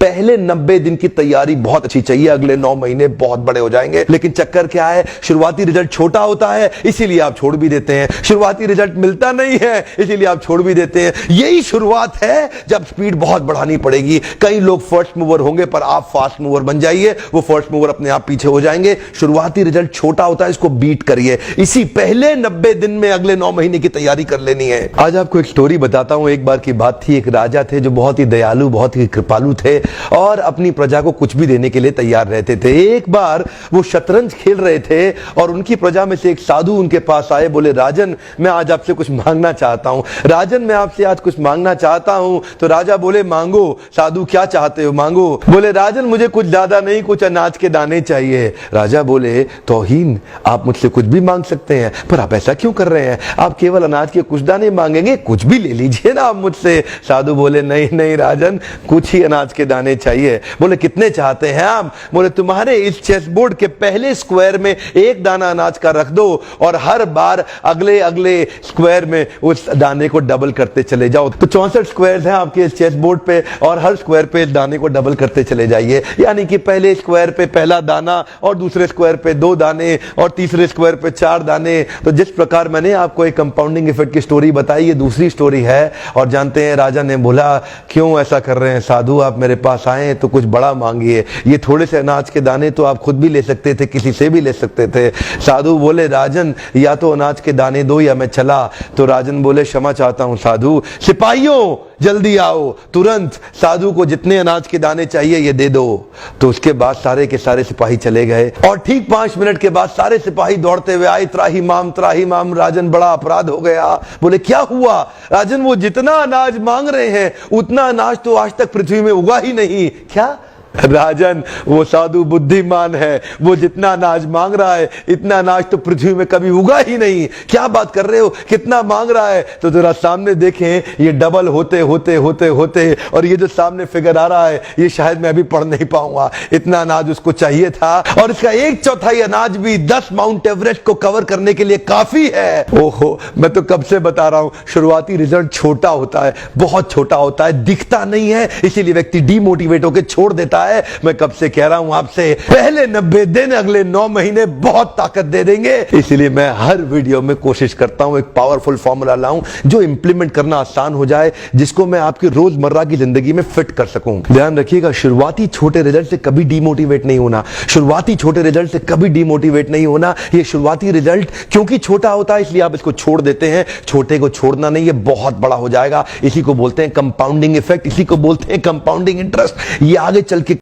पहले 90 दिन की तैयारी बहुत अच्छी चाहिए, अगले 9 महीने बहुत बड़े हो जाएंगे। लेकिन चक्कर क्या है, शुरुआती रिजल्ट छोटा होता है, इसीलिए आप छोड़ भी देते हैं। शुरुआती रिजल्ट मिलता नहीं है, इसीलिए आप छोड़ भी देते हैं। यही शुरुआत है जब स्पीड बहुत बढ़ानी पड़ेगी। कई लोग फर्स्ट मूवर होंगे, पर आप फास्ट मूवर बन जाइए, वो फर्स्ट मूवर अपने आप पीछे हो जाएंगे। शुरुआती रिजल्ट छोटा होता है, इसको बीट करिए। इसी पहले 90 दिन में अगले 9 महीने की तैयारी कर लेनी है। आज आपको एक स्टोरी बताता हूं। एक बार की बात थी, एक राजा थे जो बहुत ही दयालु, बहुत ही कृपालु थे और अपनी प्रजा को कुछ भी देने के लिए तैयार रहते थे। एक बार वो शतरंज खेल रहे थे और उनकी प्रजा में से एक साधु उनके पास आए, बोले राजन मैं आज आपसे कुछ मांगना चाहता हूं। राजन मैं आपसे आज कुछ मांगना चाहता हूं। तो राजा बोले मांगो। साधु क्या चाहते हो, मांगो। बोले राजन मुझे कुछ ज्यादा नहीं, कुछ अनाज के दाने चाहिए। राजा बोले तौहीन, आप मुझसे कुछ भी मांग सकते हैं, पर आप ऐसा क्यों कर रहे हैं? आप केवल अनाज के कुछ दाने मांगेंगे, कुछ भी ले लीजिए ना आप मुझसे। साधु बोले नहीं नहीं राजन, कुछ ही अनाज के दाने चाहिए। बोले कितने चाहते हैं आप? बोले तुम्हारे इस चेस बोर्ड के पहले स्क्वायर में एक दाना अनाज का रख दो और हर बार अगले अगले स्क्वायर में उस दाने को डबल करते चले जाओ। तो 64 स्क्वायर हैं आपके इस चेस बोर्ड पे और हर स्क्वायर पे इस दाने को डबल करते चले जाइए। यानी कि पहले स्क्वायर पे पहला दाना और दूसरे स्क्वायर पे 2 दाने और तीसरे स्क्वायर पे 4 दाने। तो जिस प्रकार मैंने आपको एक कंपाउंडिंग इफेक्ट की स्टोरी बताई, ये दूसरी स्टोरी है। और जानते हैं राजा ने बोला क्यों ऐसा कर रहे हैं साधु, आप मेरे पास आए तो कुछ बड़ा मांगिए। ये थोड़े से अनाज के दाने तो आप खुद भी ले सकते थे, किसी से भी ले सकते थे। साधु बोले राजन या तो अनाज के दाने दो या मैं चला। तो राजन बोले क्षमा चाहता हूं साधु, सिपाहियों जल्दी आओ तुरंत, साधु को जितने अनाज के दाने चाहिए ये दे दो। तो उसके बाद सारे के सारे सिपाही चले गए और ठीक 5 मिनट के बाद सारे सिपाही दौड़ते हुए आए, त्राही माम राजन बड़ा अपराध हो गया। बोले क्या हुआ? राजन वो जितना अनाज मांग रहे हैं उतना अनाज तो आज तक पृथ्वी में उगा ही नहीं। क्या राजन, वो साधु बुद्धिमान है, वो जितना अनाज मांग रहा है इतना अनाज तो पृथ्वी में कभी उगा ही नहीं। क्या बात कर रहे हो, कितना मांग रहा है? तो जरा सामने देखें, ये डबल होते होते होते होते और ये जो सामने फिगर आ रहा है ये शायद मैं अभी पढ़ नहीं पाऊंगा। इतना अनाज उसको चाहिए था और इसका 1/4 अनाज भी 10 माउंट एवरेस्ट को कवर करने के लिए काफी है। ओहो, मैं तो कब से बता रहा हूं, शुरुआती रिजल्ट छोटा होता है, बहुत छोटा होता है, दिखता नहीं है, इसीलिए व्यक्ति डीमोटिवेट होकर छोड़ देता है। मैं कब से कह रहा हूं आपसे, पहले 90 दिन अगले 9 महीने बहुत ताकत दे देंगे। इसलिए मैं हर वीडियो में कोशिश करता हूं एक पावरफुल फॉर्मूला लाऊं जो इंप्लीमेंट करना आसान हो जाए, जिसको मैं आपकी रोजमर्रा की जिंदगी में फिट कर सकूं। ध्यान रखिएगा, शुरुआती छोटे रिजल्ट से कभी डीमोटिवेट नहीं होना। शुरुआती छोटे रिजल्ट से कभी डीमोटिवेट नहीं होना। ये शुरुआती रिजल्ट क्योंकि छोटा होता है इसलिए आप इसको छोड़ देते हैं। छोटे को छोड़ना नहीं, ये बहुत बड़ा हो जाएगा। इसी को बोलते हैं कंपाउंडिंग इफेक्ट, इसी को बोलते हैं कंपाउंडिंग इंटरेस्ट। ये आगे चल के